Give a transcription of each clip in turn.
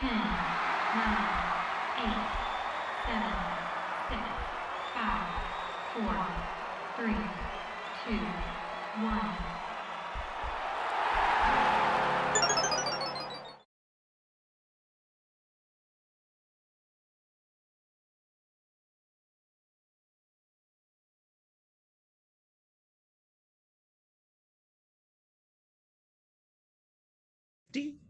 10, 9, 8, 7, 6, 5, 4, 3, 2, 1.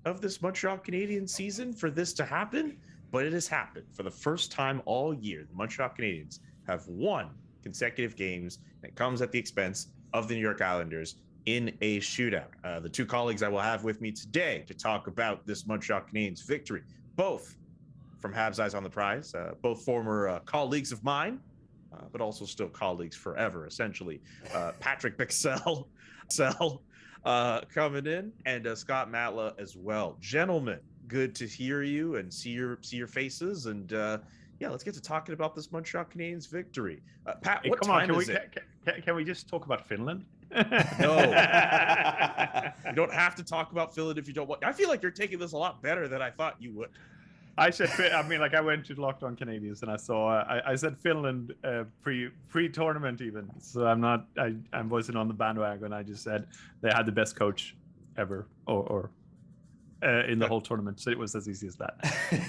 Of this Montreal Canadiens season for this to happen, but it has happened for the first time all year. The Montreal Canadiens have won consecutive games, and it comes at the expense of the New York Islanders in a shootout. The two colleagues I will have with me today to talk about this Montreal Canadiens victory, both from Habs Eyes on the Prize, both former colleagues of mine, but also still colleagues forever, essentially. Patrik Bexell coming in, and Scott Matla as well. Gentlemen, good to hear you and see your faces. And yeah, let's get to talking about this Montreal Canadiens victory. Pat, hey, what time is it? Can we just talk about Finland? No, you don't have to talk about Finland if you don't want. I feel like you're taking this a lot better than I thought you would. I said, I mean, like I went to Locked On Canadiens and I saw, I said Finland pre-tournament even. So I wasn't on the bandwagon. I just said they had the best coach ever or in the whole tournament. So it was as easy as that.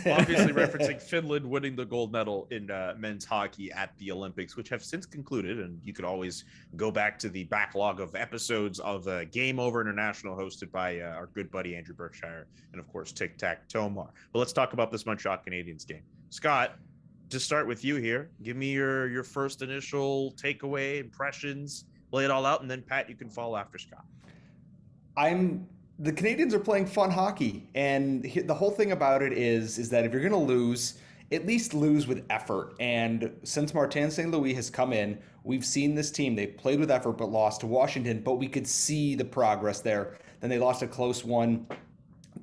Obviously referencing Finland winning the gold medal in men's hockey at the Olympics, which have since concluded. And you could always go back to the backlog of episodes of Game Over International hosted by our good buddy Andrew Berkshire and, of course, Tic Tac Tomar. But let's talk about this Montreal Canadiens game. Scott, to start with you here, give me your first initial takeaway, impressions, lay it all out, and then, Pat, you can follow after Scott. The Canadiens are playing fun hockey, and the whole thing about it is that if you're going to lose, at least lose with effort. And since Martin St. Louis has come in, we've seen this team. They played with effort but lost to Washington, but we could see the progress there. Then they lost a close one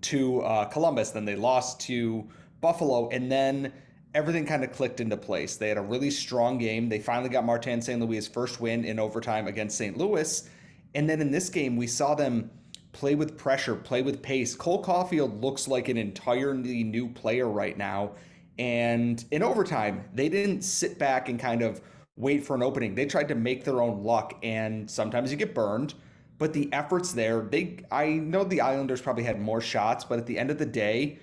to Columbus. Then they lost to Buffalo, and then everything kind of clicked into place. They had a really strong game. They finally got Martin St. Louis' first win in overtime against St. Louis. And then in this game, we saw them play with pressure, play with pace. Cole Caufield looks like an entirely new player right now. And in overtime, they didn't sit back and kind of wait for an opening. They tried to make their own luck, and sometimes you get burned. But the effort's there. I know the Islanders probably had more shots, but at the end of the day,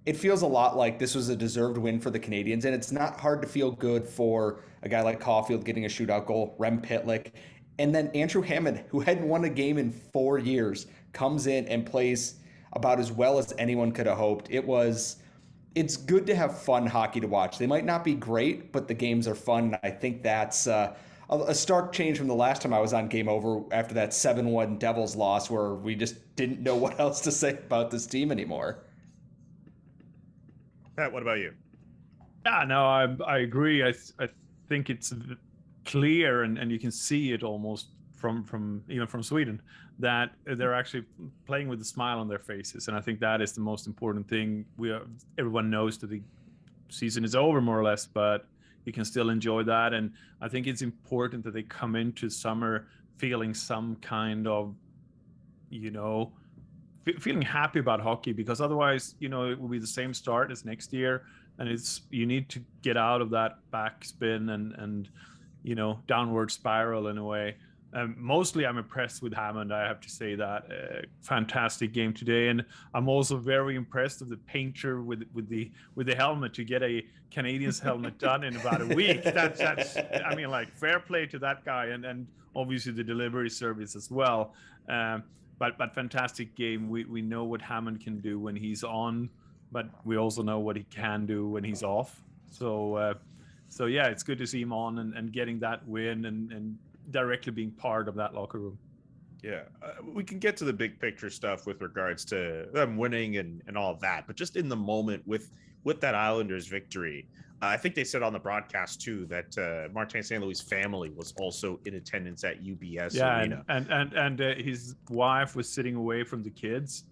it feels a lot like this was a deserved win for the Canadiens. And it's not hard to feel good for a guy like Caufield getting a shootout goal, Rem Pitlick. And then Andrew Hammond, who hadn't won a game in 4 years, comes in and plays about as well as anyone could have hoped. It's good to have fun hockey to watch. They might not be great, but the games are fun. I think that's a stark change from the last time I was on Game Over after that 7-1 Devils loss, where we just didn't know what else to say about this team anymore. Pat, what about you? Yeah, no, I agree. I think it's clear, and you can see it almost from even from Sweden, that they're actually playing with a smile on their faces, and I think that is the most important thing. Everyone knows that the season is over more or less, but you can still enjoy that, and I think it's important that they come into summer feeling some kind of, feeling happy about hockey, because otherwise, it will be the same start as next year, and you need to get out of that backspin and downward spiral in a way. Mostly I'm impressed with Hammond, I have to say that. Fantastic game today, and I'm also very impressed with the painter with the helmet, to get a Canadiens helmet done in about a week. That's I mean, like, fair play to that guy, and obviously the delivery service as well. But fantastic game. We know what Hammond can do when he's on, but we also know what he can do when he's off. So yeah, it's good to see him on and getting that win and directly being part of that locker room. Yeah, we can get to the big picture stuff with regards to them winning and all of that, but just in the moment with that Islanders victory, I think they said on the broadcast too that Martin St. Louis' family was also in attendance at UBS Arena. and his wife was sitting away from the kids.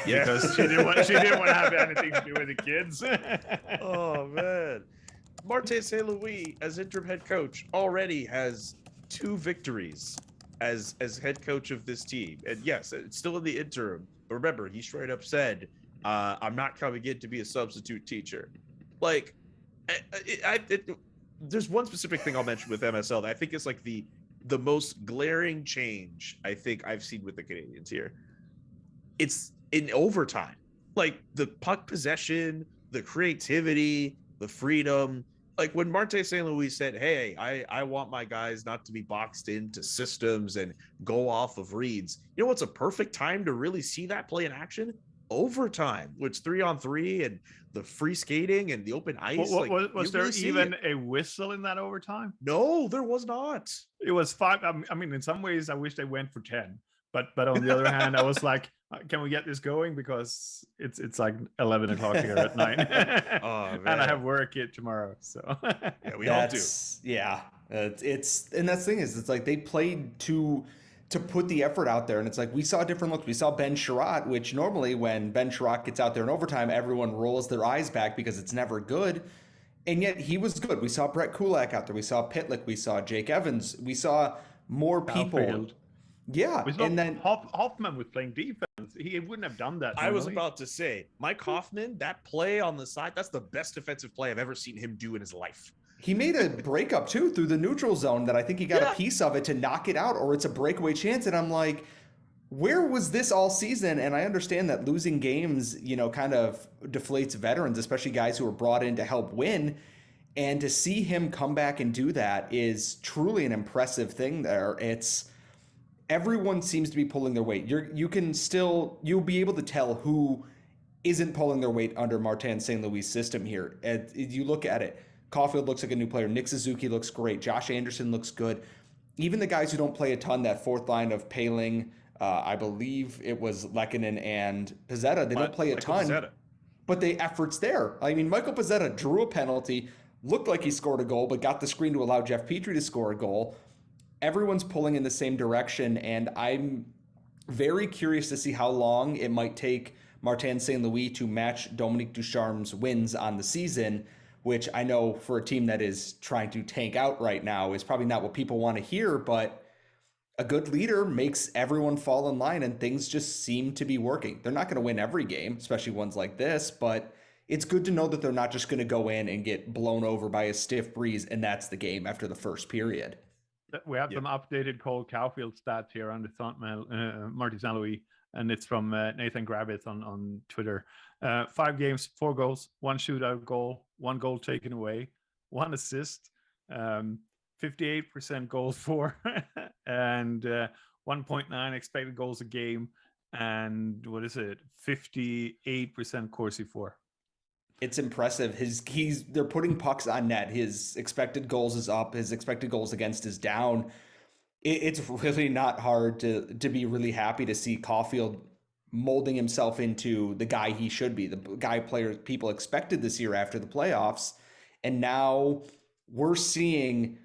Yeah, because she didn't want to have anything to do with the kids. Oh man, Martin St. Louis as interim head coach already has 2 victories as head coach of this team. And yes, it's still in the interim, but remember, he straight up said I'm not coming in to be a substitute teacher. Like, there's one specific thing I'll mention with MSL that I think is like the most glaring change I think I've seen with the Canadiens here. It's in overtime. Like the puck possession, the creativity, the freedom. Like when Martin St. Louis said, hey, I want my guys not to be boxed into systems and go off of reads. You know what's a perfect time to really see that play in action? Overtime, which 3-on-3 and the free skating and the open ice. Was there even a whistle in that overtime? No, there was not. It was 5. I mean, in some ways, I wish they went for 10. But on the other hand, I was like, can we get this going? Because it's like 11 o'clock here at night. And I have work here tomorrow. So yeah, we all do. Yeah. It's and that's the thing is, it's like they played to put the effort out there. And it's like, we saw different looks. We saw Ben Chiarot, which normally when Ben Chiarot gets out there in overtime, everyone rolls their eyes back because it's never good. And yet he was good. We saw Brett Kulak out there. We saw Pitlick. We saw Jake Evans. We saw more people. Caufield. Yeah. And then Hoffman was playing defense. He wouldn't have done that. I was about to say, Mike Hoffman, that play on the side, that's the best defensive play I've ever seen him do in his life. He made a breakup too through the neutral zone that I think he got a piece of it to knock it out, or it's a breakaway chance. And I'm like, where was this all season? And I understand that losing games, kind of deflates veterans, especially guys who are brought in to help win. And to see him come back and do that is truly an impressive thing there. Everyone seems to be pulling their weight. You'll be able to tell who isn't pulling their weight under Martin St. Louis' system here. You look at it. Caufield looks like a new player. Nick Suzuki looks great. Josh Anderson looks good. Even the guys who don't play a ton, that fourth line of Paling, I believe it was Lehkonen and Pezzetta, they don't play a ton, but the effort's there. I mean, Michael Pezzetta drew a penalty, looked like he scored a goal, but got the screen to allow Jeff Petrie to score a goal. Everyone's pulling in the same direction, and I'm very curious to see how long it might take Martin St. Louis to match Dominique Ducharme's wins on the season, which I know for a team that is trying to tank out right now is probably not what people want to hear, but a good leader makes everyone fall in line and things just seem to be working. They're not going to win every game, especially ones like this, but it's good to know that they're not just going to go in and get blown over by a stiff breeze and that's the game after the first period. We have some updated Cole Caufield stats here on the Martin St. Louis, and it's from Nathan Gravitz on Twitter. 5 games, 4 goals, 1 shootout goal, 1 goal taken away, 1 assist, 58% goal for, and 1.9 expected goals a game, and 58% Corsi for. It's impressive. They're putting pucks on net. His expected goals is up. His expected goals against is down. It's really not hard to be really happy to see Caufield molding himself into the guy he should be, the guy people expected this year after the playoffs. And now we're seeing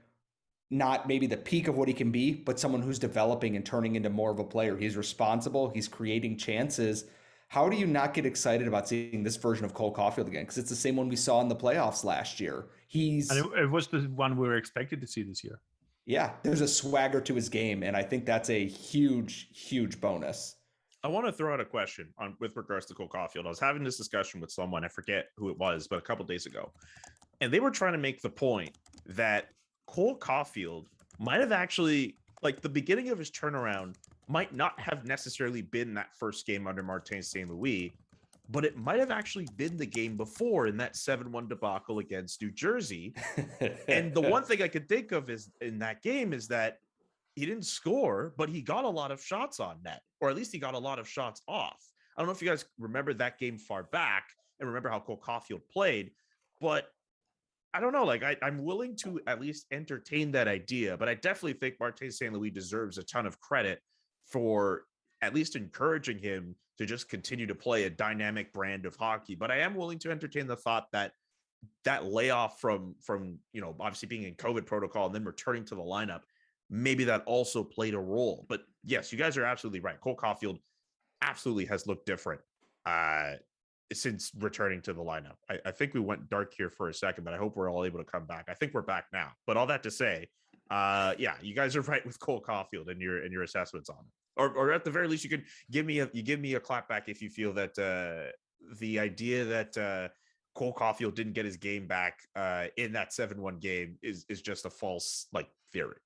not maybe the peak of what he can be, but someone who's developing and turning into more of a player. He's responsible. He's creating chances. How do you not get excited about seeing this version of Cole Caufield again? Because it's the same one we saw in the playoffs last year. And it was the one we were expected to see this year. Yeah, there's a swagger to his game, and I think that's a huge, huge bonus. I want to throw out a question with regards to Cole Caufield. I was having this discussion with someone, I forget who it was, but a couple days ago. And they were trying to make the point that Cole Caufield might have actually, like the beginning of his turnaround, might not have necessarily been that first game under Martin St. Louis, but it might have actually been the game before in that 7-1 debacle against New Jersey. And the one thing I could think of is in that game is that he didn't score, but he got a lot of shots on net, or at least he got a lot of shots off. I don't know if you guys remember that game far back and remember how Cole Caufield played, but I don't know. Like I'm willing to at least entertain that idea, but I definitely think Martin St. Louis deserves a ton of credit for at least encouraging him to just continue to play a dynamic brand of hockey. But I am willing to entertain the thought that layoff from obviously being in COVID protocol and then returning to the lineup, maybe that also played a role. But yes, you guys are absolutely right. Cole Caufield absolutely has looked different since returning to the lineup. I think we went dark here for a second, but I hope we're all able to come back. I think we're back now. But all that to say, yeah, you guys are right with Cole Caufield and your assessments on it. Or at the very least, you give me a clap back if you feel that the idea that Cole Caufield didn't get his game back in that 7-1 game is just a false theory.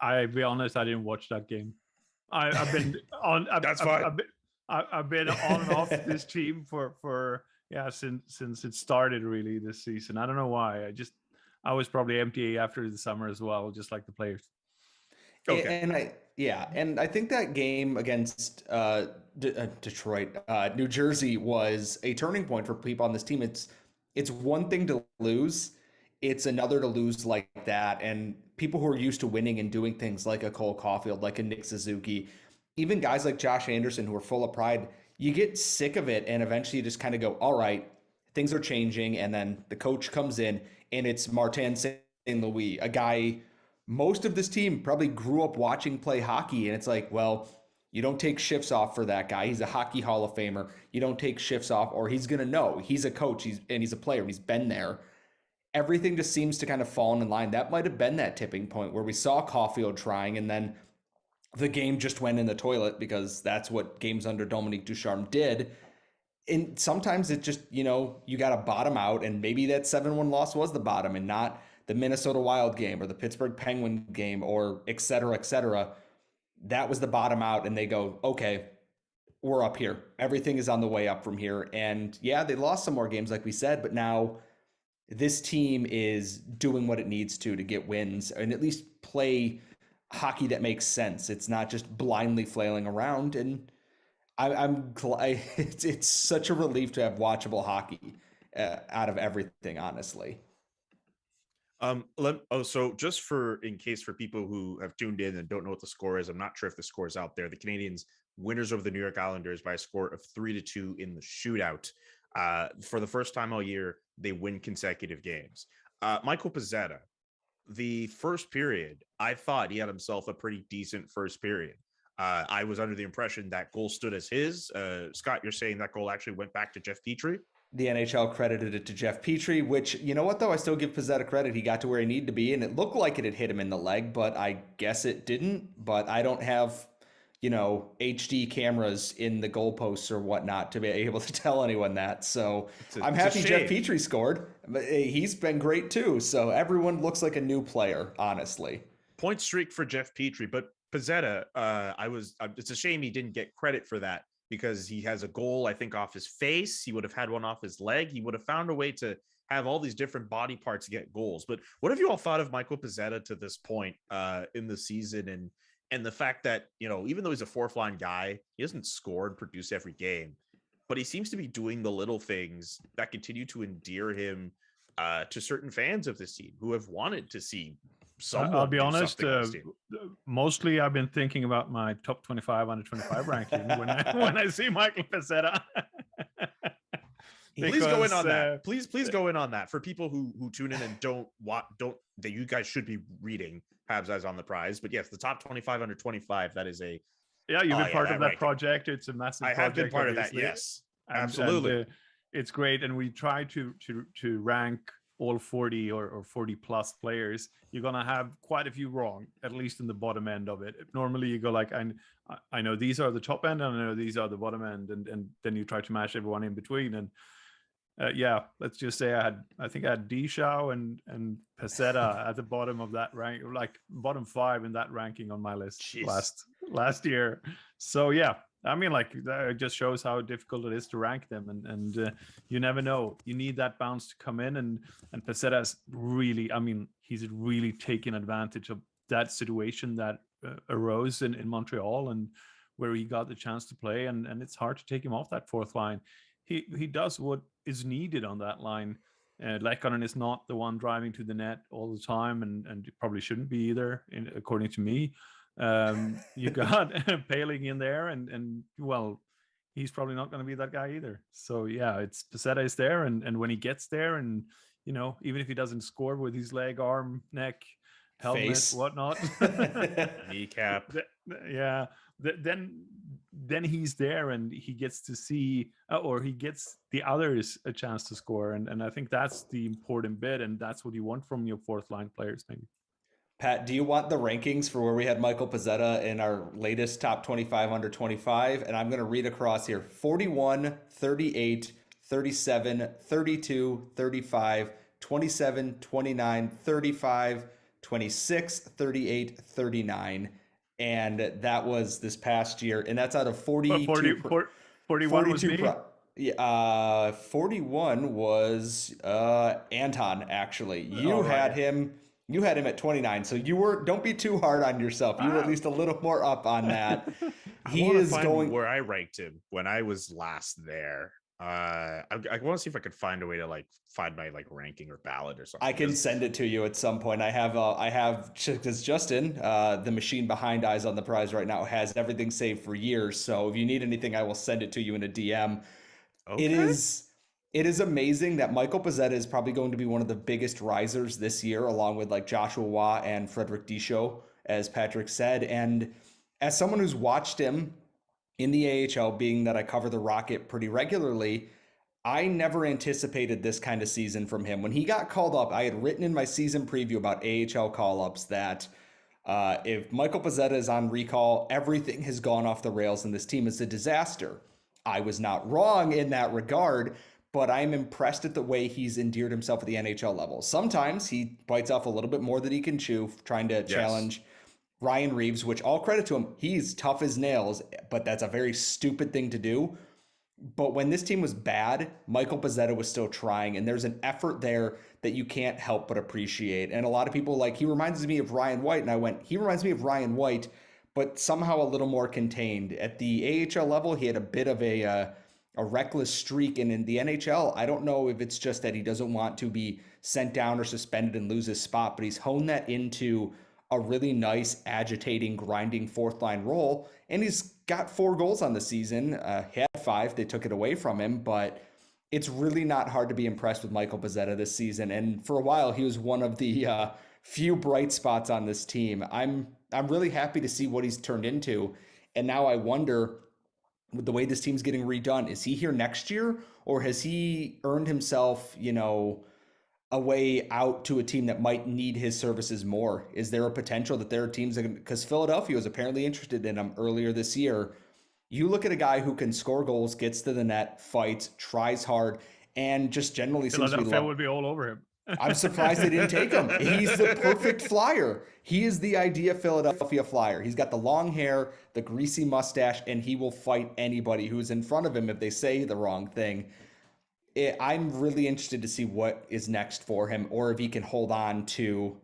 I'll be honest, I didn't watch that game. I've been on. That's fine. I've been on and off this team for since it started really this season. I don't know why. I was probably empty after the summer as well, just like the players. Okay. And I think that game against Detroit, New Jersey was a turning point for people on this team. It's one thing to lose. It's another to lose like that. And people who are used to winning and doing things like a Cole Caufield, like a Nick Suzuki, even guys like Josh Anderson who are full of pride, you get sick of it. And eventually you just kind of go, all right, things are changing. And then the coach comes in and it's Martin St. Louis, a guy most of this team probably grew up watching play hockey. And it's like, well, you don't take shifts off for that guy. He's a hockey Hall of Famer. You don't take shifts off or he's going to know. He's a coach and he's a player. He's been there. Everything just seems to kind of fall in line. That might have been that tipping point where we saw Caufield trying and then the game just went in the toilet because that's what games under Dominique Ducharme did. And sometimes it just, you got to bottom out, and maybe that 7-1 loss was the bottom and not the Minnesota Wild game or the Pittsburgh Penguin game or et cetera, et cetera. That was the bottom out, and they go, okay, we're up here. Everything is on the way up from here. And yeah, they lost some more games like we said, but now this team is doing what it needs to get wins and at least play hockey that makes sense. It's not just blindly flailing around. And it's such a relief to have watchable hockey out of everything, honestly. So just in case for people who have tuned in and don't know what the score is, I'm not sure if the score is out there. The Canadiens winners over the New York Islanders by a score of 3-2 in the shootout. For the first time all year, they win consecutive games. Michael Pezzetta, the first period, I thought he had himself a pretty decent first period. I was under the impression that goal stood as his. Scott, you're saying that goal actually went back to Jeff Petrie? The NHL credited it to Jeff Petrie, which, you know what, though? I still give Pezzetta credit. He got to where he needed to be, and it looked like it had hit him in the leg, but I guess it didn't. But I don't have, HD cameras in the goalposts or whatnot to be able to tell anyone that. So I'm happy Jeff Petrie scored. But he's been great, too. So everyone looks like a new player, honestly. Point streak for Jeff Petrie, but Pezzetta, it's a shame he didn't get credit for that, because he has a goal, I think, off his face. He would have had one off his leg. He would have found a way to have all these different body parts get goals. But what have you all thought of Michael Pezzetta to this point in the season? And the fact that, even though he's a fourth line guy, he doesn't score and produce every game, but he seems to be doing the little things that continue to endear him to certain fans of this team who have wanted to see someone. I'll be honest, mostly I've been thinking about my top 25 under 25 ranking when I see Michael Pezzetta. Please go in on that. Please go in on that for people who tune in and don't that you guys should be reading Habs Eyes on the Prize. But yes, the top 25 under 25. That is you've been part of that project. It's a massive project. I have been part of that. Yes, absolutely. And, it's great, and we try to rank all 40 or 40 plus players. You're gonna have quite a few wrong, at least in the bottom end of it. Normally you go like, I know these are the top end and I know these are the bottom end, and then you try to match everyone in between. And let's just say I think I had Deschamps and Pezzetta at the bottom of that rank, like bottom 5 in that ranking on my list. Jeez. last year. So yeah, I mean, like, it just shows how difficult it is to rank them, and you never know. You need that bounce to come in, and Pezzetta's really, he's really taken advantage of that situation that arose in Montreal, and where he got the chance to play, and it's hard to take him off that fourth line. He does what is needed on that line. Lekkonen is not the one driving to the net all the time, and probably shouldn't be either, according to me. You got Paling in there, and well, he's probably not going to be that guy either. So yeah, it's Pezzetta is there, and when he gets there, and even if he doesn't score with his leg, arm, neck, helmet, face, whatnot, kneecap, then he's there, and he gets to see, or he gets the others a chance to score, and I think that's the important bit, and that's what you want from your fourth line players, maybe. Pat, do you want the rankings for where we had Michael Pezzetta in our latest top 25 under 25? And I'm going to read across here: 41, 38, 37, 32, 35, 27, 29, 35, 26, 38, 39. And that was this past year. And that's out of 42. 41 was me. 41 was Anton, actually. You had him at 29. So don't be too hard on yourself. You were at least a little more up on that. He is going where I ranked him when I was last there. I want to see if I could find a way to find my ranking or ballot or something. I can send it to you at some point. I have because Justin, the machine behind Eyes on the Prize right now, has everything saved for years. So if you need anything, I will send it to you in a DM. Okay. It is amazing that Michael Pezzetta is probably going to be one of the biggest risers this year, along with Joshua Waugh and Frederick Deschaux, as Patrik said. And as someone who's watched him in the AHL, being that I cover the Rocket pretty regularly, I never anticipated this kind of season from him. When he got called up, I had written in my season preview about AHL call-ups that if Michael Pezzetta is on recall, everything has gone off the rails and this team is a disaster. I was not wrong in that regard, but I'm impressed at the way he's endeared himself at the NHL level. Sometimes he bites off a little bit more than he can chew, trying to challenge Ryan Reeves, which all credit to him. He's tough as nails, but that's a very stupid thing to do. But when this team was bad, Michael Pezzetta was still trying, and there's an effort there that you can't help but appreciate. And a lot of people he reminds me of Ryan White, and I went, he reminds me of Ryan White, but somehow a little more contained. At the AHL level, he had a bit of a reckless streak, and in the NHL, I don't know if it's just that he doesn't want to be sent down or suspended and lose his spot, but he's honed that into a really nice, agitating, grinding fourth line role. And he's got 4 goals on the season. He had 5. They took it away from him, but it's really not hard to be impressed with Michael Pezzetta this season. And for a while, he was one of the few bright spots on this team. I'm really happy to see what he's turned into. And now I wonder, with the way this team's getting redone, is he here next year, or has he earned himself, a way out to a team that might need his services more? Is there a potential that there are teams that, because Philadelphia was apparently interested in him earlier this year. You look at a guy who can score goals, gets to the net, fights, tries hard, and just generally seems to be Philadelphia would be all over him. I'm surprised they didn't take him. He's the perfect flyer. He is the idea Philadelphia flyer. He's got the long hair, the greasy mustache, and he will fight anybody who's in front of him if they say the wrong thing. I'm really interested to see what is next for him, or if he can hold on to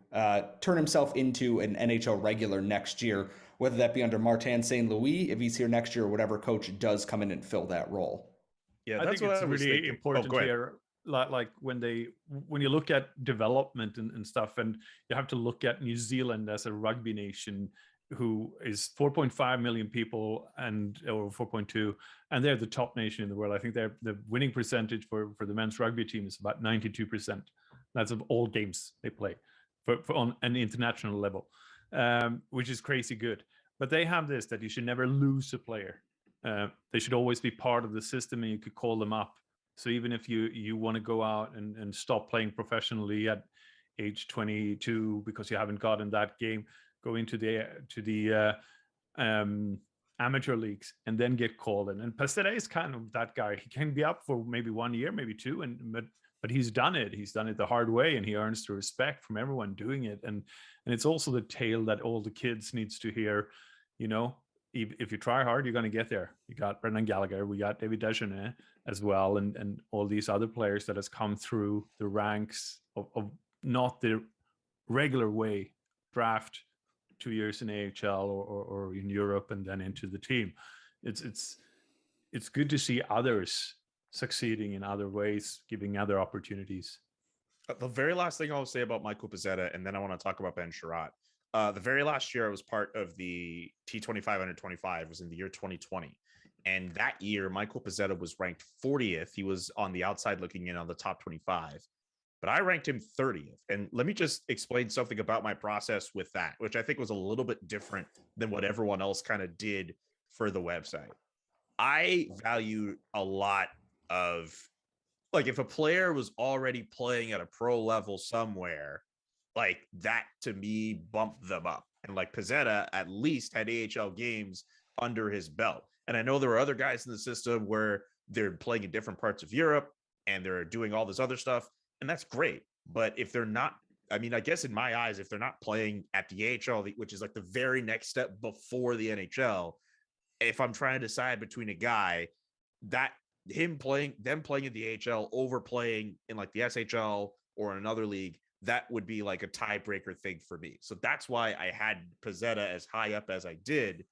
turn himself into an NHL regular next year, whether that be under Martin St. Louis, if he's here next year, or whatever coach does come in and fill that role. Yeah, that's what I was really thinking. Important here. Like when you look at development and stuff, and you have to look at New Zealand as a rugby nation who is 4.5 million people or 4.2, and they're the top nation in the world. I think the winning percentage for the men's rugby team is about 92%. That's of all games they play for on an international level, which is crazy good. But they have this, that you should never lose a player. They should always be part of the system, and you could call them up. So even if you want to go out and stop playing professionally at age 22 because you haven't gotten that game, go into the amateur leagues and then get called in. And Pezzetta is kind of that guy. He can be up for maybe 1 year, maybe 2, but he's done it. He's done it the hard way, and he earns the respect from everyone doing it. And it's also the tale that all the kids needs to hear. If you try hard, you're going to get there. You got Brendan Gallagher, we got David Deschanel as well, and all these other players that has come through the ranks of not the regular way, draft 2 years in AHL or in Europe and then into the team. It's good to see others succeeding in other ways, giving other opportunities. The very last thing I'll say about Michael Pezzetta, and then I want to talk about Ben Chiarot. The very last year I was part of the T25 under 25 was in the year 2020. And that year, Michael Pezzetta was ranked 40th. He was on the outside looking in on the top 25. But I ranked him 30th. And let me just explain something about my process with that, which I think was a little bit different than what everyone else kind of did for the website. I value a lot of, if a player was already playing at a pro level somewhere, that to me bumped them up. And Pezzetta at least had AHL games under his belt. And I know there are other guys in the system where they're playing in different parts of Europe. and they're doing all this other stuff, and that's great. But if they're not, I mean, I guess in my eyes, if they're not playing at the AHL, which is like the very next step before the NHL, if I'm trying to decide between a guy that them playing in the AHL over playing in like the SHL or in another league, that would be like a tiebreaker thing for me. So that's why I had Pezzetta as high up as I did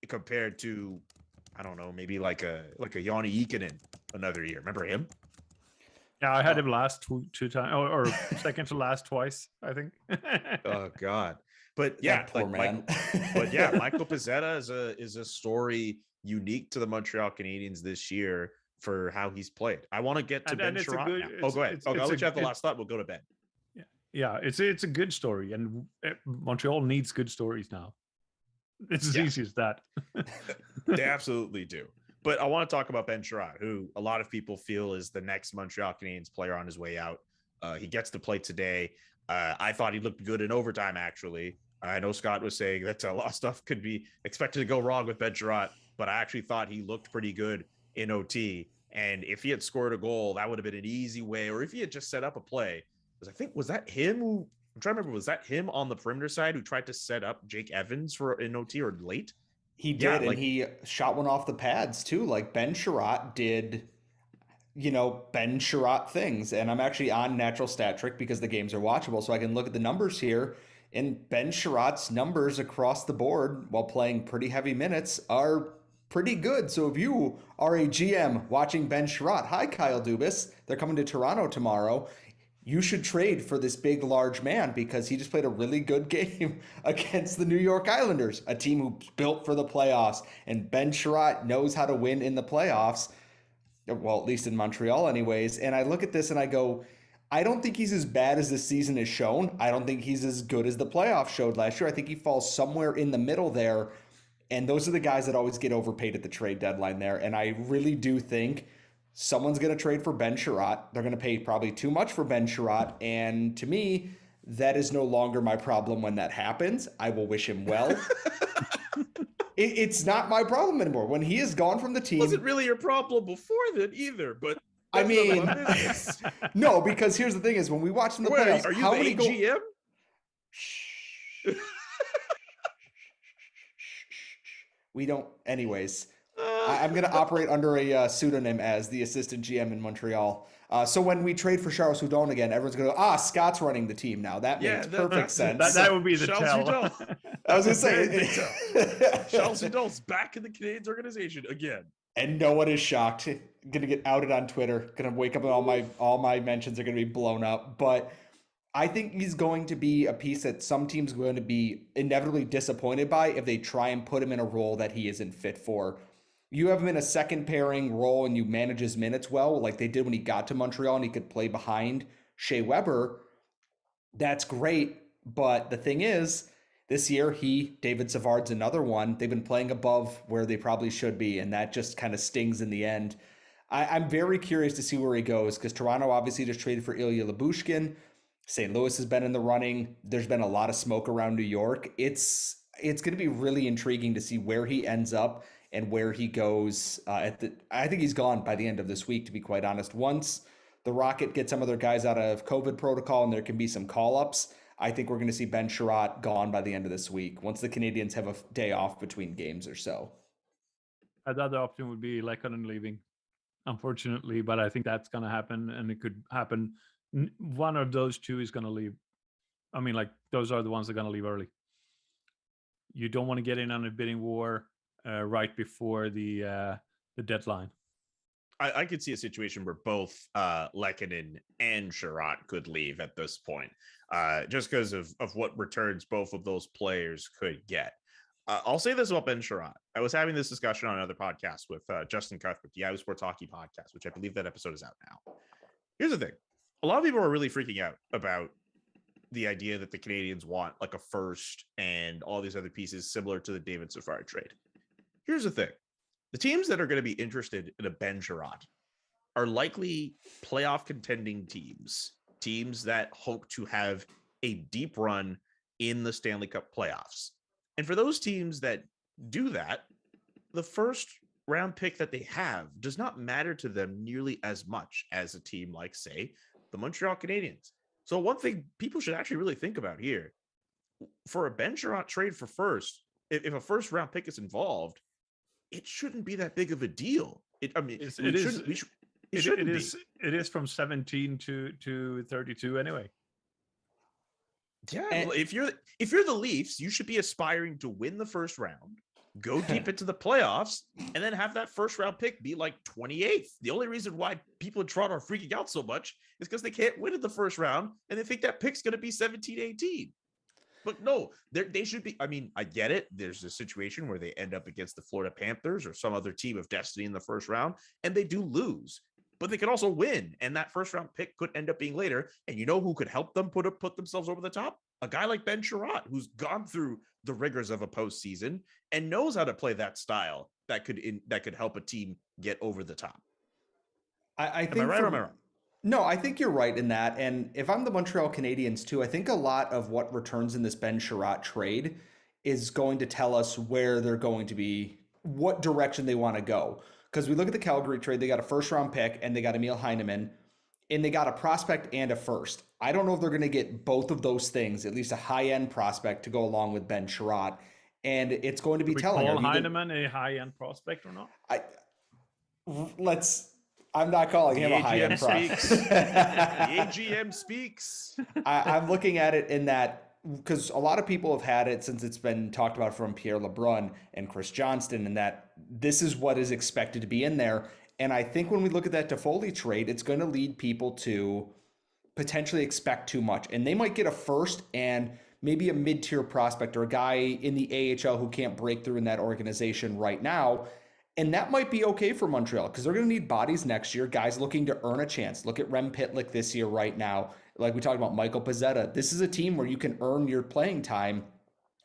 compared to, I don't know, maybe like a Joni Ikonen another year. Remember him? Yeah, I had him last two times, or second to last twice, I think. Oh God! But yeah, poor man. Michael Pezzetta is a story unique to the Montreal Canadiens this year for how he's played. I want to get to Ben Chiarot now. Oh, go ahead. I'll let you have the last thought. We'll go to Ben. Yeah, it's a good story, and Montreal needs good stories now. It's as easy as that. They absolutely do. But I want to talk about Ben Chiarot, who a lot of people feel is the next Montreal Canadiens player on his way out. He gets to play today. I thought he looked good in overtime, actually. I know Scott was saying that a lot of stuff could be expected to go wrong with Ben Chiarot, but I actually thought he looked pretty good in OT. And if he had scored a goal, that would have been an easy way. Or if he had just set up a play, because I think, was that him who, I'm trying to remember, was that him on the perimeter side who tried to set up Jake Evans for an OT or late? He did, and he shot one off the pads too. Like Ben Chiarot did, Ben Chiarot things. And I'm actually on Natural Stat Trick because the games are watchable, so I can look at the numbers here. And Ben Chiarot's numbers across the board while playing pretty heavy minutes are pretty good. So if you are a GM watching Ben Chiarot, hi Kyle Dubas, they're coming to Toronto tomorrow. You should trade for this big, large man because he just played a really good game against the New York Islanders, a team who's built for the playoffs. And Ben Chiarot knows how to win in the playoffs, well, at least in Montreal anyways. And I look at this and I go, I don't think he's as bad as this season has shown. I don't think he's as good as the playoffs showed last year. I think he falls somewhere in the middle there. And those are the guys that always get overpaid at the trade deadline there. And I really do think someone's going to trade for Ben Chiarot. They're going to pay probably too much for Ben Chiarot. And to me, that is no longer my problem when that happens. I will wish him well. It's not my problem anymore. When he is gone from the team. It wasn't really your problem before then either, but I mean, no, because here's the thing is when we watch in the playoffs, are you how many GM? We don't, anyways. I'm going to operate under a pseudonym as the assistant GM in Montreal. So when we trade for Charles Hudon again, everyone's going to go, Scott's running the team now. That makes perfect sense. That would be the tell. I was going to say. Charles Hudon's back in the Canadiens organization again. And no one is shocked. Going to get outed on Twitter. Going to wake up and all my mentions are going to be blown up. But I think he's going to be a piece that some teams are going to be inevitably disappointed by if they try and put him in a role that he isn't fit for. You have him in a second pairing role and you manage his minutes well, like they did when he got to Montreal and he could play behind Shea Weber. That's great. But the thing is, this year, David Savard's another one. They've been playing above where they probably should be, and that just kind of stings in the end. I'm very curious to see where he goes because Toronto obviously just traded for Ilya Lyubushkin. St. Louis has been in the running. There's been a lot of smoke around New York. It's going to be really intriguing to see where he ends up and where he goes. I think he's gone by the end of this week, to be quite honest. Once the Rocket gets some of their guys out of COVID protocol and there can be some call-ups, I think we're going to see Ben Chiarot gone by the end of this week, once the Canadiens have a day off between games or so. The other option would be Lekkonen leaving, unfortunately, but I think that's going to happen, and it could happen. One of those two is going to leave. I mean, like, those are the ones that are going to leave early. You don't want to get in on a bidding war right before the deadline. I could see a situation where both Lekkonen and Chiarot could leave at this point, just because of what returns both of those players could get. I'll say this about Ben Chiarot. I was having this discussion on another podcast with Justin Cuthbert, the Yahoo Sports Hockey podcast, which I believe that episode is out now. Here's the thing. A lot of people are really freaking out about the idea that the Canadiens want like a first and all these other pieces similar to the David Savard trade. Here's the thing. The teams that are going to be interested in a Ben Chiarot are likely playoff contending teams that hope to have a deep run in the Stanley Cup playoffs. And for those teams that do that, the first round pick that they have does not matter to them nearly as much as a team like, say, the Montreal Canadiens. So one thing people should actually really think about here, for a Ben Chiarot trade for first, if a first round pick is involved, it shouldn't be that big of a deal. It is from 17 to 32 anyway. Yeah, and if you're the Leafs, you should be aspiring to win the first round, go deep into the playoffs, and then have that first round pick be like 28th. The only reason why people in Toronto are freaking out so much is because they can't win in the first round and they think that pick's going to be 17, 18. But no, they should be. I mean, I get it. There's a situation where they end up against the Florida Panthers or some other team of destiny in the first round, and they do lose. But they could also win, and that first round pick could end up being later. And you know who could help them put themselves over the top? A guy like Ben Chiarot, who's gone through the rigors of a postseason and knows how to play that style that could help a team get over the top. I think. Am I right or am I wrong? No, I think you're right in that. And if I'm the Montreal Canadiens too, I think a lot of what returns in this Ben Chiarot trade is going to tell us where they're going to be, what direction they want to go. Because we look at the Calgary trade, they got a first round pick and they got Emil Heineman, and they got a prospect and a first. I don't know if they're going to get both of those things, at least a high-end prospect to go along with Ben Chiarot. And it's going to be telling. Call Heineman a high-end prospect or not? I'm not calling him a high-end prospect. The AGM speaks. I'm looking at it in that, because a lot of people have had it since it's been talked about from Pierre LeBrun and Chris Johnston, and that this is what is expected to be in there. And I think when we look at that Toffoli trade, it's going to lead people to potentially expect too much. And they might get a first and maybe a mid-tier prospect or a guy in the AHL who can't break through in that organization right now. And that might be okay for Montreal because they're going to need bodies next year, guys looking to earn a chance. Look at Rem Pitlick this year right now. Like we talked about Michael Pezzetta. This is a team where you can earn your playing time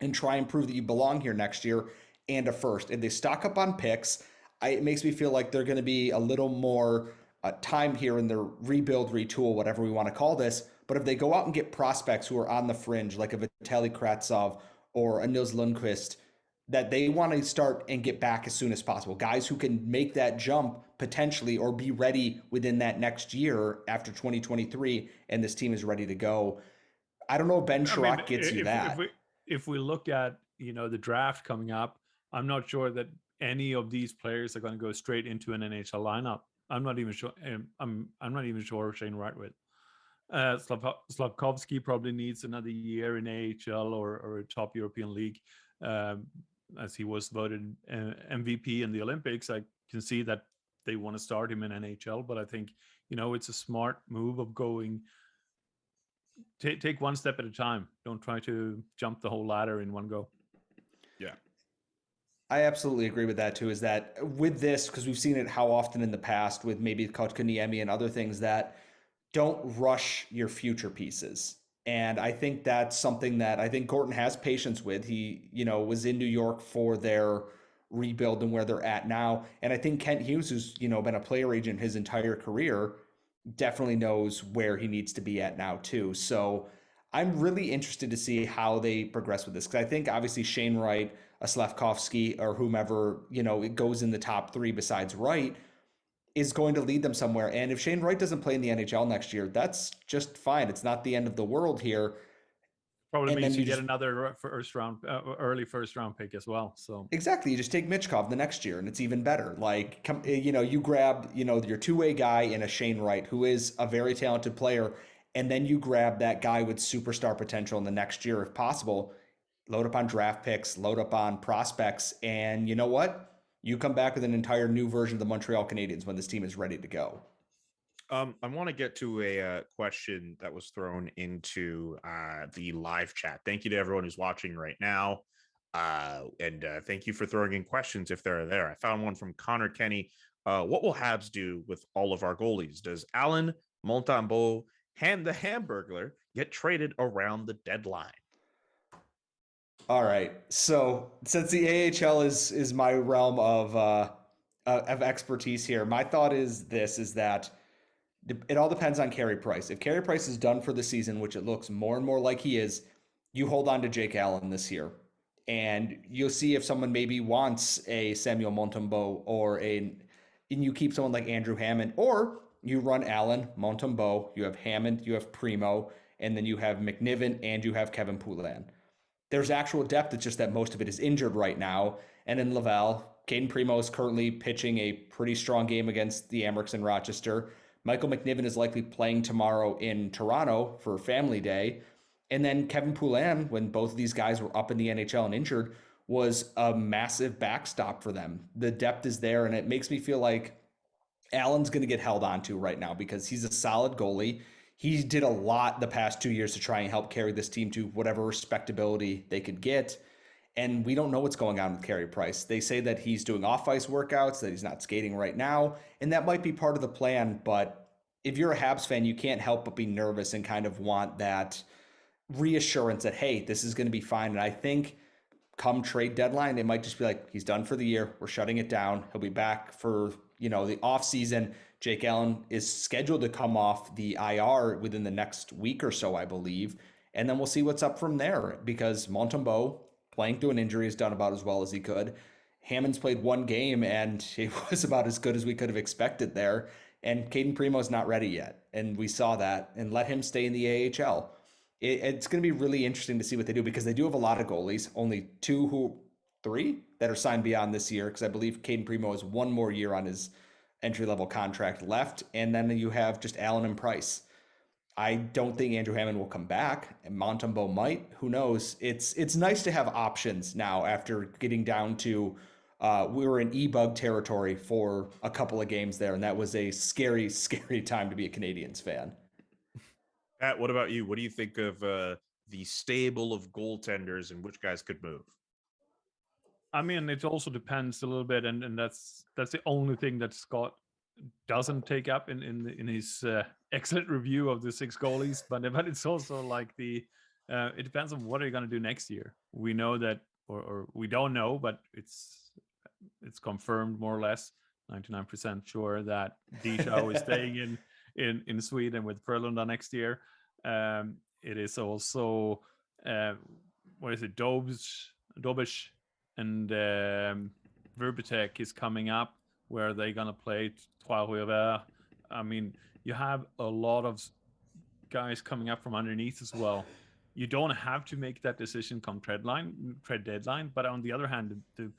and try and prove that you belong here next year and a first. If they stock up on picks, it makes me feel like they're going to be a little more time here in their rebuild, retool, whatever we want to call this. But if they go out and get prospects who are on the fringe, like a Vitaly Kravtsov or a Nils Lundqvist, that they want to start and get back as soon as possible. Guys who can make that jump potentially or be ready within that next year after 2023 and this team is ready to go. I don't know if Ben Chiarot gets you that. If we look at, the draft coming up, I'm not sure that any of these players are going to go straight into an NHL lineup. I'm not even sure. I'm not even sure Shane Wright will. Slavkovsky probably needs another year in AHL or a top European league. As he was voted MVP in the Olympics, I can see that they want to start him in NHL, but I think, it's a smart move of going, take one step at a time. Don't try to jump the whole ladder in one go. Yeah. I absolutely agree with that too, is that with this, because we've seen it how often in the past with maybe Kotkaniemi and other things, that don't rush your future pieces. And I think that's something that I think Gorton has patience with. He, was in New York for their rebuild and where they're at now. And I think Kent Hughes, who's, been a player agent his entire career, definitely knows where he needs to be at now too. So I'm really interested to see how they progress with this. Because I think obviously Shane Wright, a Slavkovsky, or whomever, it goes in the top three besides Wright, is going to lead them somewhere. And if Shane Wright doesn't play in the NHL next year, that's just fine. It's not the end of the world here. Probably means you get another early first round pick as well. So exactly, you just take Michkov the next year, and it's even better. Like, you grab your two-way guy in a Shane Wright, who is a very talented player, and then you grab that guy with superstar potential in the next year, if possible. Load up on draft picks, load up on prospects, and you know what? You come back with an entire new version of the Montreal Canadiens when this team is ready to go. I want to get to a question that was thrown into the live chat. Thank you to everyone who's watching right now. And thank you for throwing in questions if they're there. I found one from Connor Kenny. What will Habs do with all of our goalies? Does Alan Montembeault and the Hamburglar get traded around the deadline? All right. So since the AHL is my realm of expertise here, my thought is that it all depends on Carey Price. If Carey Price is done for the season, which it looks more and more like he is, you hold on to Jake Allen this year. and you'll see if someone maybe wants a Samuel Montembeault and you keep someone like Andrew Hammond, or you run Allen, Montembeault, you have Hammond, you have Primo, and then you have McNiven and you have Kevin Poulin. There's actual depth. It's just that most of it is injured right now. And in Laval, Caden Primo is currently pitching a pretty strong game against the Amherst in Rochester. Michael McNiven is likely playing tomorrow in Toronto for Family Day. And then Kevin Poulin, when both of these guys were up in the NHL and injured, was a massive backstop for them. The depth is there, and it makes me feel like Allen's going to get held onto right now because he's a solid goalie. He did a lot the past 2 years to try and help carry this team to whatever respectability they could get. And we don't know what's going on with Carey Price. They say that he's doing off-ice workouts, that he's not skating right now, and that might be part of the plan. But if you're a Habs fan, you can't help but be nervous and kind of want that reassurance that, hey, this is going to be fine. And I think come trade deadline, it might just be like, he's done for the year. We're shutting it down. He'll be back for, the off season. Jake Allen is scheduled to come off the IR within the next week or so, I believe. And then we'll see what's up from there, because Montembeault, playing through an injury, has done about as well as he could. Hammond's played one game, and it was about as good as we could have expected there. And Caden Primo's not ready yet, and we saw that. And let him stay in the AHL. It's going to be really interesting to see what they do, because they do have a lot of goalies. Only three that are signed beyond this year, because I believe Caden Primo has one more year on his entry-level contract left. And then you have just Allen and Price. I don't think Andrew Hammond will come back, and Montembeault might. Who knows? It's nice to have options now after getting down to we were in e-bug territory for a couple of games there, and that was a scary, scary time to be a Canadiens fan. Pat, what about you? What do you think of the stable of goaltenders and which guys could move? I mean, it also depends a little bit, and that's the only thing that Scott doesn't take up in his excellent review of the 6 goalies, but it's also like it depends on what are you going to do next year. We know that, or we don't know, but it's confirmed more or less, 99% sure that Disho is staying in Sweden with Frölunda next year. It is also Dobish and Verbitek is coming up, where they're going to play Trois-Rivières. I mean, you have a lot of guys coming up from underneath as well. You don't have to make that decision come trade deadline, but on the other hand, the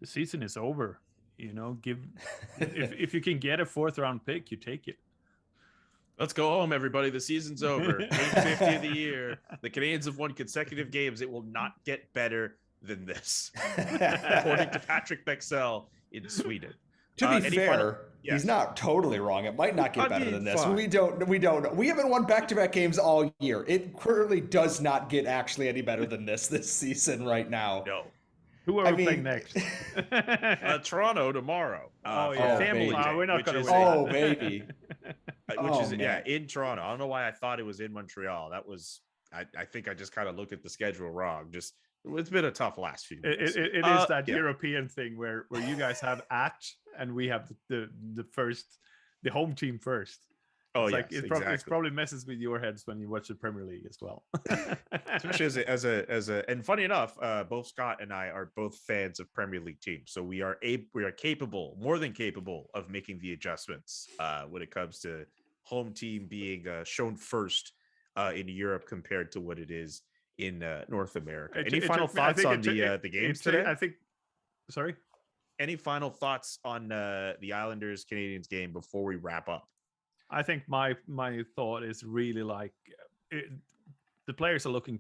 season is over. If you can get a 4th round pick, you take it. Let's go home, everybody. The season's over. 850 of the year. The Canadiens have won consecutive games. It will not get better than this, according to Patrik Bexell in Sweden. To be fair, he's not totally wrong. It might not get better than this. Fine. We don't know. We haven't won back-to-back games all year. It currently does not get actually any better than this season right now. No. Who are we playing next? Toronto tomorrow. Family. We're not going to win. Oh, baby. In Toronto. I don't know why I thought it was in Montreal. That was, I think I just kind of looked at the schedule wrong. It's been a tough last few years. It is that European thing where you guys have and we have the home team first. It probably messes with your heads when you watch the Premier League as well. Especially as a and funny enough, both Scott and I are both fans of Premier League teams, so we are capable, more than capable, of making the adjustments when it comes to home team being shown first in Europe compared to what it is in North America. Any final thoughts on the games today? Sorry. Any final thoughts on the Islanders Canadiens game before we wrap up? I think my thought is really the players are looking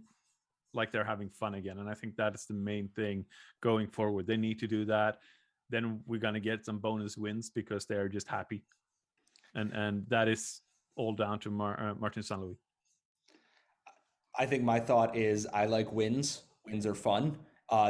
like they're having fun again, and I think that is the main thing going forward. They need to do that. Then we're going to get some bonus wins because they're just happy, and that is all down to Martin St. Louis. I think my thought is I like wins. Wins are fun.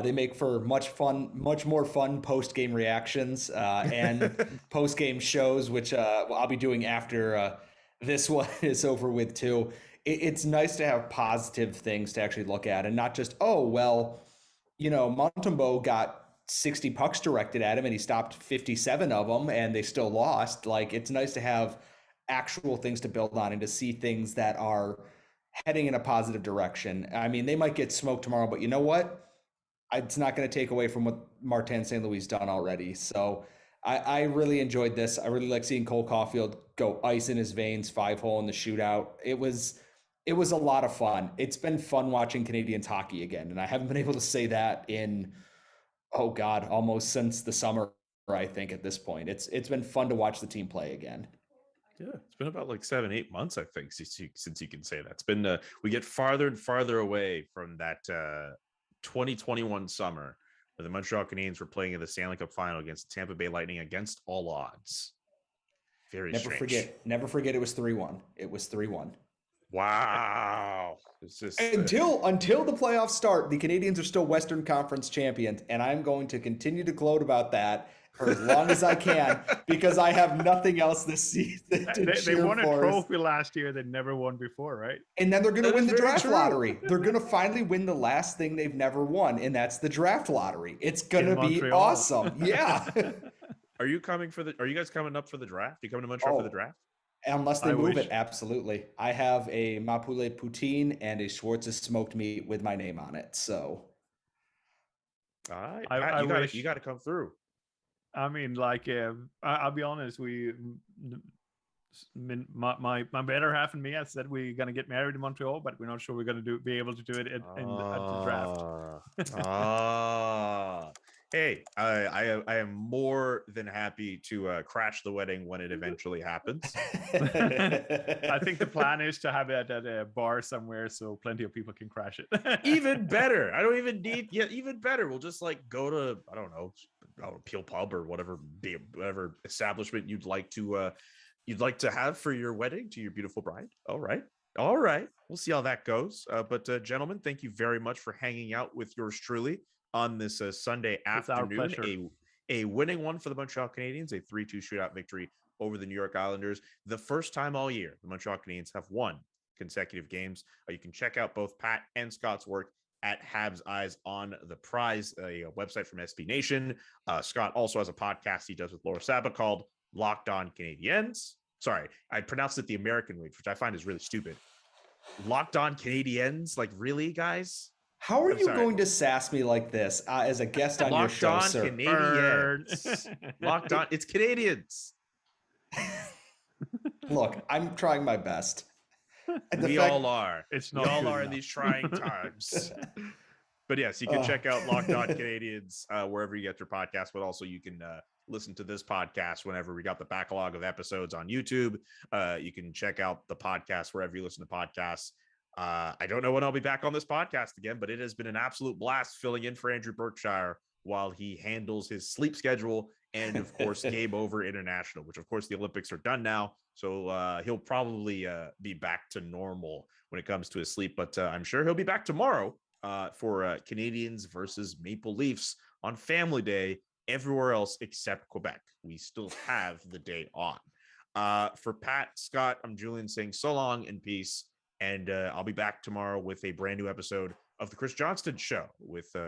They make for much more fun post-game reactions and post-game shows, which I'll be doing after this one is over with too. It's nice to have positive things to actually look at and not just, Montembeault got 60 pucks directed at him and he stopped 57 of them and they still lost. Like, it's nice to have actual things to build on and to see things that are heading in a positive direction. I mean, they might get smoked tomorrow, but you know what? It's not going to take away from what Martin St. Louis done already. So I really enjoyed this. I really like seeing Cole Caufield go ice in his veins, 5-hole in the shootout. It was a lot of fun. It's been fun watching Canadiens hockey again, and I haven't been able to say that in, oh God, almost since the summer. I think at this point, it's been fun to watch the team play again. Yeah, it's been about like 7-8 months, I think, since you can say that. It's been we get farther and farther away from that 2021 summer where the Montreal Canadiens were playing in the Stanley Cup final against the Tampa Bay Lightning against all odds. Very strange. Never forget it was 3-1. It was 3-1. Wow. It's just until the playoffs start, the Canadiens are still Western Conference champions, and I'm going to continue to gloat about that for as long as I can because I have nothing else this season to cheer for. They won a trophy last year they never won before, right? And then they're going to win the draft lottery. They're going to finally win the last thing they've never won, and that's the draft lottery. It's going to be awesome. Yeah. Are you guys coming up for the draft? Are you coming to Montreal for the draft? Unless they move it, absolutely. I have a Mapule poutine and a Schwartz's smoked meat with my name on it. So, all right, Pat, you got to come through. I mean, like, I'll be honest. My better half and me, I said we're gonna get married in Montreal, but we're not sure we're gonna be able to do it at the draft. Hey, I am more than happy to crash the wedding when it eventually happens. I think the plan is to have it at a bar somewhere so plenty of people can crash it. Even better. I don't even need. Yeah, even better. We'll just like go to Peel Pub or whatever establishment you'd like to have for your wedding to your beautiful bride. All right. We'll see how that goes. But gentlemen, thank you very much for hanging out with yours truly on this Sunday afternoon. A winning one for the Montreal Canadiens, a 3-2 shootout victory over the New York Islanders. The first time all year the Montreal Canadiens have won consecutive games. You can check out both Pat and Scott's work at Habs Eyes on the Prize, a website from SB Nation. Scott also has a podcast he does with Laura Saba called Locked On Canadiens. Sorry, I pronounced it the American way, which I find is really stupid. Locked On Canadiens? Like, really, guys? How are you going to sass me like this as a guest on your show, sir? Canadiens. Locked On. It's Canadiens. Look, I'm trying my best. We all are. We all are in these trying times. But yes, you can check out Locked On Canadiens wherever you get your podcast, but also you can listen to this podcast whenever we got the backlog of episodes on YouTube. You can check out the podcast wherever you listen to podcasts. I don't know when I'll be back on this podcast again, but it has been an absolute blast filling in for Andrew Berkshire while he handles his sleep schedule and, of course, Game Over International, which, of course, the Olympics are done now. So he'll probably be back to normal when it comes to his sleep. But I'm sure he'll be back tomorrow for Canadiens versus Maple Leafs on Family Day everywhere else except Quebec. We still have the day on. For Pat, Scott, I'm Julian saying so long and peace. And I'll be back tomorrow with a brand new episode of The Chris Johnston Show with